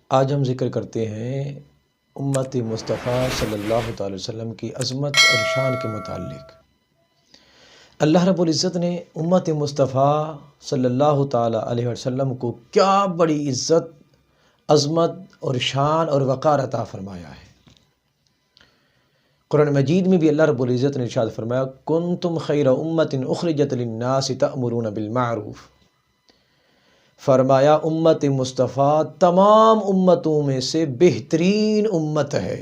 آج ہم ذکر کرتے ہیں امت مصطفیٰ صلی اللہ تعالی وسلم کی عظمت اور شان کے متعلق۔ اللہ رب العزت نے امت مصطفیٰ صلی اللہ تعالی علیہ وسلم کو کیا بڑی عزت، عظمت اور شان اور وقار عطا فرمایا ہے۔ قرآن مجید میں بھی اللہ رب العزت نے ارشاد فرمایا کنتم خیر امت اخرجت للناس تأمرون بالمعروف۔ فرمایا امت مصطفیٰ تمام امتوں میں سے بہترین امت ہے،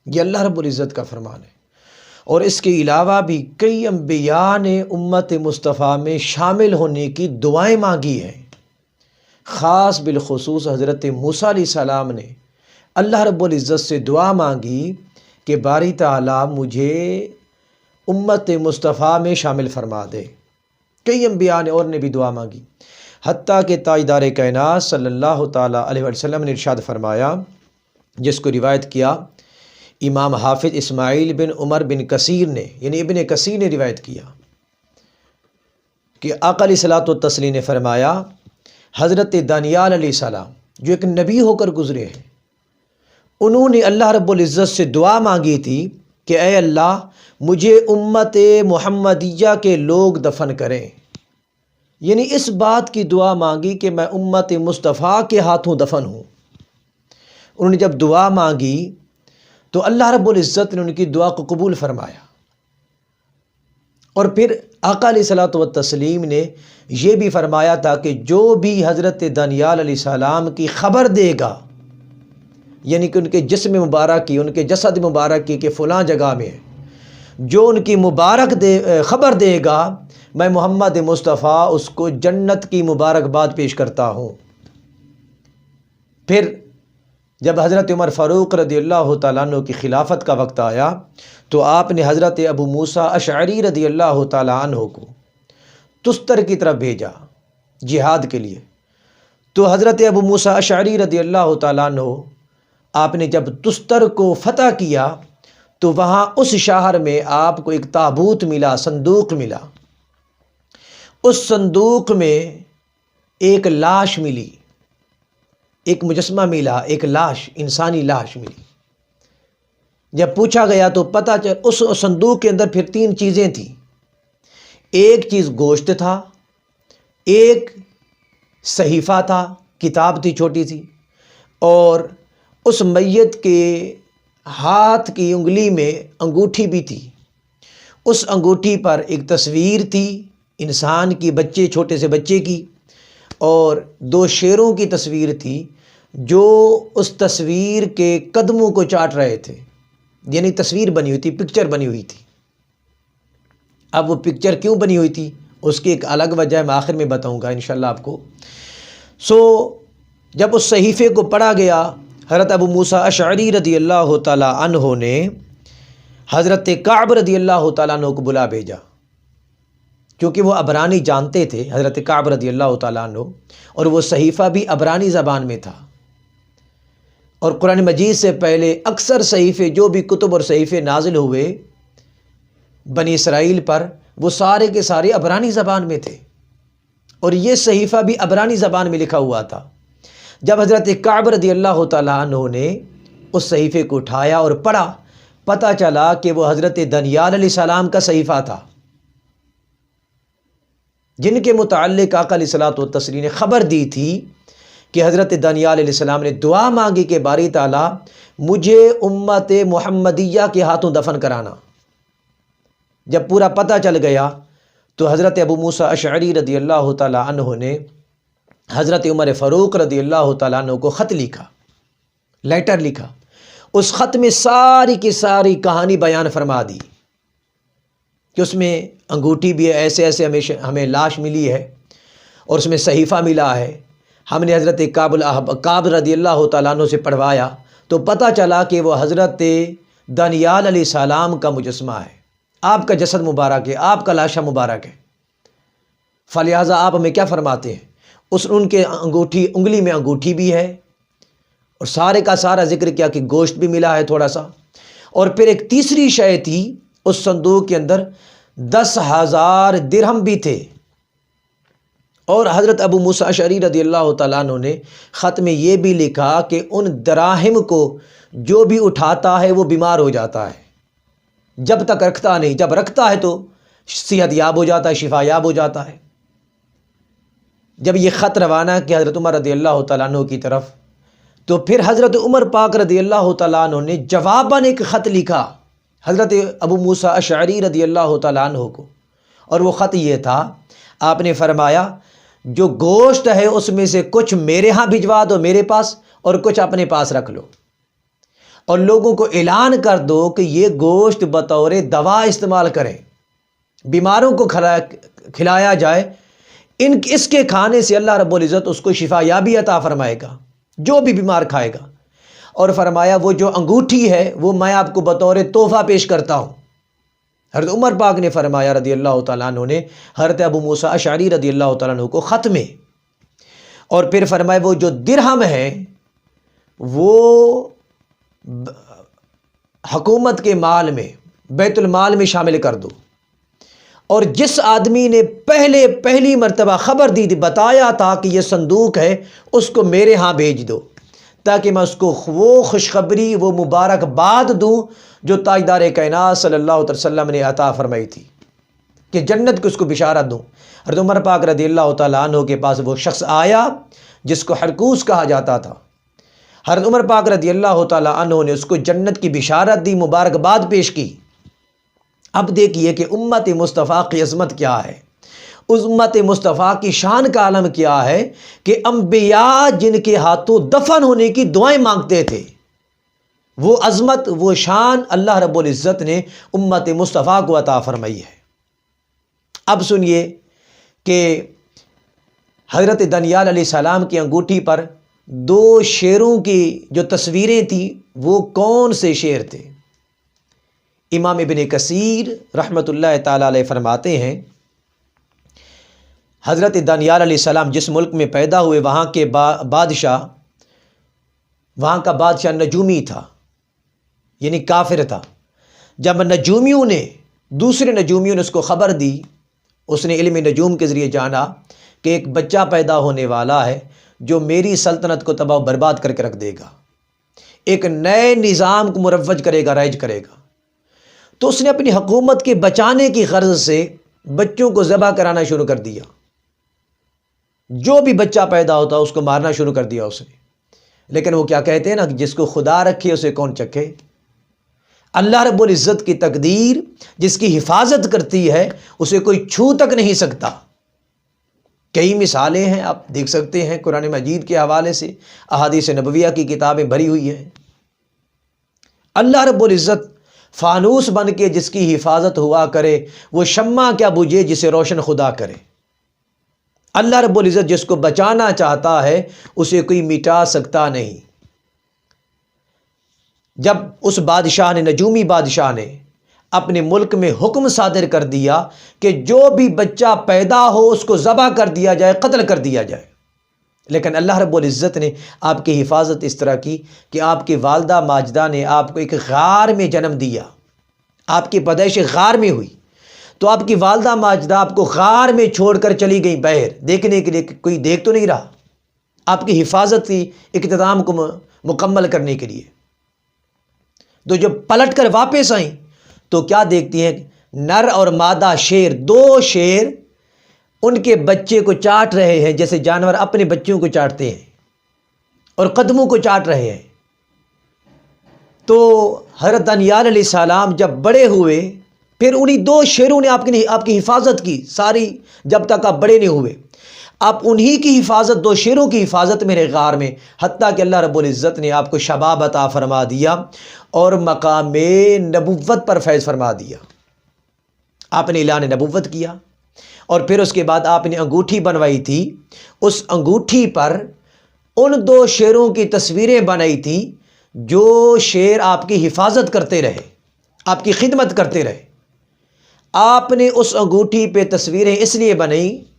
یہ اللہ رب العزت کا فرمان ہے۔ اور اس کے علاوہ بھی کئی انبیاء نے امت مصطفیٰ میں شامل ہونے کی دعائیں مانگی ہیں۔ خاص بالخصوص حضرت موسیٰ علیہ السلام نے اللہ رب العزت سے دعا مانگی کہ باری تعالیٰ مجھے امت مصطفیٰ میں شامل فرما دے۔ کئی انبیاء نے اور نے بھی دعا مانگی، حتیٰ کہ تاجدار کائنات صلی اللہ تعالیٰ علیہ وسلم نے ارشاد فرمایا، جس کو روایت کیا امام حافظ اسماعیل بن عمر بن کثیر نے، یعنی ابن کثیر نے روایت کیا کہ آقا علیہ الصلوۃ والتسلیم نے فرمایا حضرت دانیال علیہ السلام جو ایک نبی ہو کر گزرے ہیں، انہوں نے اللہ رب العزت سے دعا مانگی تھی کہ اے اللہ مجھے امت محمدیہ کے لوگ دفن کریں، یعنی اس بات کی دعا مانگی کہ میں امت مصطفیٰ کے ہاتھوں دفن ہوں۔ انہوں نے جب دعا مانگی تو اللہ رب العزت نے ان کی دعا کو قبول فرمایا، اور پھر آقا علیہ الصلوۃ والتسلیم نے یہ بھی فرمایا تھا کہ جو بھی حضرت دانیال علیہ السلام کی خبر دے گا، یعنی کہ ان کے جسم مبارک کی، ان کے جسد مبارک کی کہ فلاں جگہ میں ہے، جو ان کی خبر دے گا، میں محمد مصطفیٰ اس کو جنت کی مبارکباد پیش کرتا ہوں۔ پھر جب حضرت عمر فاروق رضی اللہ تعالیٰ عنہ کی خلافت کا وقت آیا تو آپ نے حضرت ابو موسیٰ اشعری رضی اللہ تعالیٰ عنہ کو تستر کی طرف بھیجا جہاد کے لیے۔ تو حضرت ابو موسیٰ اشعری رضی اللہ تعالیٰ عنہ آپ نے جب تستر کو فتح کیا تو وہاں اس شہر میں آپ کو ایک تابوت ملا، صندوق ملا۔ اس صندوق میں ایک لاش ملی، ایک مجسمہ ملا، ایک لاش، انسانی لاش ملی۔ جب پوچھا گیا تو پتہ چلا اس صندوق کے اندر پھر 3 چیزیں تھیں۔ ایک چیز گوشت تھا، ایک صحیفہ تھا، کتاب تھی چھوٹی سی، اور اس میت کے ہاتھ کی انگلی میں انگوٹھی بھی تھی۔ اس انگوٹھی پر ایک تصویر تھی انسان کی، بچے، چھوٹے سے بچے کی، اور 2 شیروں کی تصویر تھی جو اس تصویر کے قدموں کو چاٹ رہے تھے، یعنی تصویر بنی ہوئی تھی، پکچر بنی ہوئی تھی۔ اب وہ پکچر کیوں بنی ہوئی تھی اس کی ایک الگ وجہ ہے، میں آخر میں بتاؤں گا انشاءاللہ آپ کو۔ جب اس صحیفے کو پڑھا گیا، حضرت ابو موسیٰ اشعری رضی اللہ تعالیٰ عنہ نے حضرت کعب رضی اللہ تعالیٰ عنہ کو بلا بھیجا، کیونکہ وہ عبرانی جانتے تھے حضرت کعب رضی اللہ تعالیٰ عنہ، اور وہ صحیفہ بھی عبرانی زبان میں تھا۔ اور قرآن مجید سے پہلے اکثر صحیفے، جو بھی کتب اور صحیفے نازل ہوئے بنی اسرائیل پر، وہ سارے کے سارے عبرانی زبان میں تھے، اور یہ صحیفہ بھی عبرانی زبان میں لکھا ہوا تھا۔ جب حضرت کعب رضی اللہ تعالیٰ عنہ نے اس صحیفے کو اٹھایا اور پڑھا، پتہ چلا کہ وہ حضرت دانیال علیہ السلام کا صحیفہ تھا، جن کے متعلق آقا علیہ الصلوۃ والتسلیم نے خبر دی تھی کہ حضرت دانیال علیہ السلام نے دعا مانگی کہ باری تعالیٰ مجھے امت محمدیہ کے ہاتھوں دفن کرانا۔ جب پورا پتہ چل گیا تو حضرت ابو موسیٰ اشعری رضی اللہ تعالیٰ عنہ نے حضرت عمر فاروق رضی اللہ تعالیٰ عنہ کو خط لکھا، لیٹر لکھا۔ اس خط میں ساری کی ساری کہانی بیان فرما دی کہ اس میں انگوٹھی بھی ہے، ایسے ایسے ہمیں لاش ملی ہے، اور اس میں صحیفہ ملا ہے۔ ہم نے حضرت کعب رضی اللہ تعالیٰ عنہ سے پڑھوایا تو پتہ چلا کہ وہ حضرت دانیال علیہ السلام کا مجسمہ ہے، آپ کا جسد مبارک ہے، آپ کا لاشہ مبارک ہے۔ فلہذا آپ ہمیں کیا فرماتے ہیں؟ ان کے انگلی میں انگوٹھی بھی ہے، اور سارے کا سارا ذکر کیا کہ گوشت بھی ملا ہے تھوڑا سا، اور پھر ایک تیسری شے تھی اس صندوق کے اندر، 10,000 درہم بھی تھے، اور حضرت ابو موسیٰ اشعری رضی اللہ تعالیٰ عنہ نے خط میں یہ بھی لکھا کہ ان دراہم کو جو بھی اٹھاتا ہے وہ بیمار ہو جاتا ہے، جب تک رکھتا نہیں، جب رکھتا ہے تو صحت یاب ہو جاتا ہے، شفا یاب ہو جاتا ہے۔ جب یہ خط روانہ کہ حضرت عمر رضی اللہ تعالیٰ عنہ کی طرف، تو پھر حضرت عمر پاک رضی اللہ تعالیٰ عنہ نے جواباً ایک خط لکھا حضرت ابو موسیٰ اشعری رضی اللہ تعالیٰ عنہ کو، اور وہ خط یہ تھا، آپ نے فرمایا جو گوشت ہے اس میں سے کچھ میرے ہاں بھجوا دو میرے پاس، اور کچھ اپنے پاس رکھ لو، اور لوگوں کو اعلان کر دو کہ یہ گوشت بطور دوا استعمال کریں، بیماروں کو کھلایا جائے، اس کے کھانے سے اللہ رب العزت اس کو شفا یابی عطا فرمائے گا جو بھی بیمار کھائے گا۔ اور فرمایا وہ جو انگوٹھی ہے وہ میں آپ کو بطور تحفہ پیش کرتا ہوں۔ حضرت عمر پاک نے فرمایا رضی اللہ تعالیٰ عنہ نے حضرت ابو موسیٰ اشعری رضی اللہ تعالیٰ عنہ کو خط میں، اور پھر فرمایا وہ جو درہم ہے وہ حکومت کے مال میں، بیت المال میں شامل کر دو، اور جس آدمی نے پہلی مرتبہ خبر دی تھی، بتایا تھا کہ یہ صندوق ہے، اس کو میرے ہاں بھیج دو تاکہ میں اس کو وہ خوشخبری، وہ مبارکباد دوں جو تاجدار کائنات صلی اللہ علیہ وسلم نے عطا فرمائی تھی، کہ جنت کو اس کو بشارت دوں۔ حضرت عمر پاک رضی اللہ تعالیٰ عنہ کے پاس وہ شخص آیا جس کو ہرقوس کہا جاتا تھا۔ حضرت عمر پاک رضی اللہ تعالیٰ عنہ نے اس کو جنت کی بشارت دی، مبارکباد پیش کی۔ اب دیکھیے کہ امت مصطفیٰ کی عظمت کیا ہے، اس امت مصطفیٰ کی شان کا عالم کیا ہے کہ انبیاء جن کے ہاتھوں دفن ہونے کی دعائیں مانگتے تھے، وہ عظمت، وہ شان اللہ رب العزت نے امت مصطفیٰ کو عطا فرمائی ہے۔ اب سنیے کہ حضرت دانیال علیہ السلام کی انگوٹھی پر 2 شیروں کی جو تصویریں تھیں وہ کون سے شیر تھے؟ امام ابن کثیر رحمۃ اللہ تعالیٰ علیہ فرماتے ہیں حضرت دانیال علیہ السلام جس ملک میں پیدا ہوئے وہاں کے بادشاہ، وہاں کا بادشاہ نجومی تھا، یعنی کافر تھا۔ جب دوسرے نجومیوں نے اس کو خبر دی، اس نے علم نجوم کے ذریعے جانا کہ ایک بچہ پیدا ہونے والا ہے جو میری سلطنت کو تباہ و برباد کر کے رکھ دے گا، ایک نئے نظام کو مروج کرے گا، رائج کرے گا۔ تو اس نے اپنی حکومت کے بچانے کی غرض سے بچوں کو ذبح کرانا شروع کر دیا، جو بھی بچہ پیدا ہوتا اس کو مارنا شروع کر دیا اس نے۔ لیکن وہ کیا کہتے ہیں نا، جس کو خدا رکھے اسے کون چکھے۔ اللہ رب العزت کی تقدیر جس کی حفاظت کرتی ہے اسے کوئی چھو تک نہیں سکتا۔ کئی مثالیں ہیں، آپ دیکھ سکتے ہیں قرآن مجید کے حوالے سے، احادیث نبویہ کی کتابیں بھری ہوئی ہیں۔ اللہ رب العزت فانوس بن کے جس کی حفاظت ہوا کرے، وہ شمع کیا بجھے جسے روشن خدا کرے۔ اللہ رب العزت جس کو بچانا چاہتا ہے اسے کوئی مٹا سکتا نہیں۔ جب اس بادشاہ نے، نجومی بادشاہ نے اپنے ملک میں حکم صادر کر دیا کہ جو بھی بچہ پیدا ہو اس کو ذبح کر دیا جائے، قتل کر دیا جائے، لیکن اللہ رب العزت نے آپ کی حفاظت اس طرح کی کہ آپ کی والدہ ماجدہ نے آپ کو ایک غار میں جنم دیا، آپ کی پیدائش غار میں ہوئی، تو آپ کی والدہ ماجدہ آپ کو غار میں چھوڑ کر چلی گئی باہر دیکھنے کے لیے، کوئی دیکھ تو نہیں رہا، آپ کی حفاظت تھی اختتام کو مکمل کرنے کے لیے۔ تو جب پلٹ کر واپس آئیں تو کیا دیکھتی ہیں، نر اور مادہ شیر، 2 شیر ان کے بچے کو چاٹ رہے ہیں جیسے جانور اپنے بچوں کو چاٹتے ہیں، اور قدموں کو چاٹ رہے ہیں۔ تو حضرت دانیال علیہ السلام جب بڑے ہوئے، پھر انہی 2 شیروں نے آپ کی حفاظت کی ساری، جب تک آپ بڑے نہیں ہوئے، آپ انہی کی حفاظت، 2 شیروں کی حفاظت میرے غار میں، حتیٰ کہ اللہ رب العزت نے آپ کو شباب عطا فرما دیا اور مقام نبوت پر فیض فرما دیا۔ آپ نے اعلان نبوت کیا، اور پھر اس کے بعد آپ نے انگوٹھی بنوائی تھی، اس انگوٹھی پر ان 2 شیروں کی تصویریں بنائی تھیں جو شیر آپ کی حفاظت کرتے رہے، آپ کی خدمت کرتے رہے۔ آپ نے اس انگوٹھی پہ تصویریں اس لیے بنائیں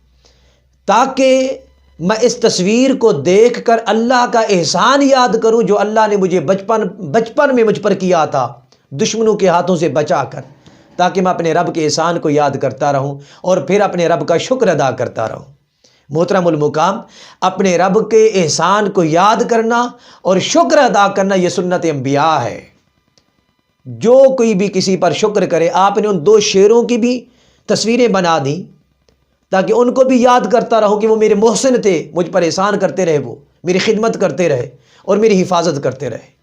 تاکہ میں اس تصویر کو دیکھ کر اللہ کا احسان یاد کروں جو اللہ نے مجھے بچپن میں مجھ پر کیا تھا، دشمنوں کے ہاتھوں سے بچا کر، تاکہ میں اپنے رب کے احسان کو یاد کرتا رہوں اور پھر اپنے رب کا شکر ادا کرتا رہوں۔ محترم المقام، اپنے رب کے احسان کو یاد کرنا اور شکر ادا کرنا یہ سنت انبیاء ہے۔ جو کوئی بھی کسی پر شکر کرے، آپ نے ان 2 شیروں کی بھی تصویریں بنا دیں تاکہ ان کو بھی یاد کرتا رہو کہ وہ میرے محسن تھے، مجھ پر احسان کرتے رہے، وہ میری خدمت کرتے رہے اور میری حفاظت کرتے رہے۔